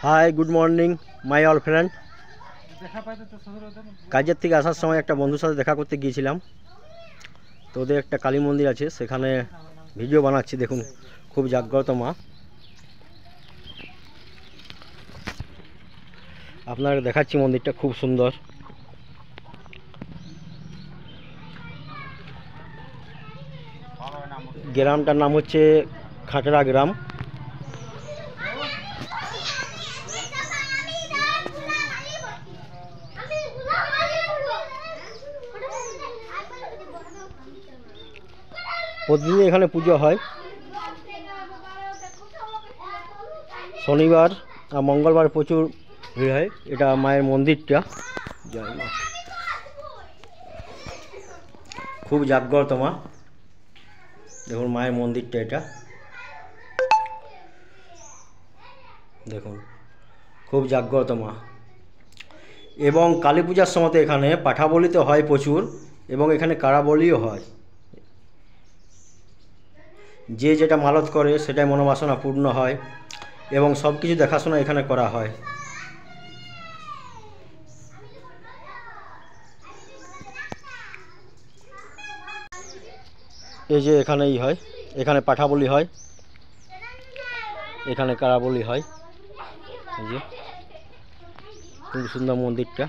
High, good morning my all friend. কাজের থেকে আসার সময় একটা বন্ধুর সাথে দেখা করতে গিয়েছিলাম। তো ওদের একটা কালী মন্দির আছে, সেখানে ভিডিও বানাচ্ছি। দেখুন, খুব জাগ্রত মা। আপনাকে দেখাচ্ছি, মন্দিরটা খুব সুন্দর। গ্রামটার নাম হচ্ছে খাটরা গ্রাম। প্রতিদিন এখানে পুজো হয়। শনিবার আর মঙ্গলবার প্রচুর ভিড় হয়। এটা মায়ের মন্দিরটা, জয় মা। খুব জাগ্রত মা। দেখুন মায়ের মন্দিরটা, এটা দেখুন, খুব জাগ্রত মা। এবং কালী পূজার সময় এখানে পাঠা বলি তো হয় প্রচুর, এবং এখানে কারা বলিও হয়। যে যেটা মানত করে সেটাই মনোবাসনা পূর্ণ হয়, এবং সব কিছু দেখাশোনা এখানে করা হয়। এই যে এখানেই হয়, এখানে পাঠা বলি হয়, এখানে কারা বলি হয়। এই যে খুব সুন্দর মন্দিরটা।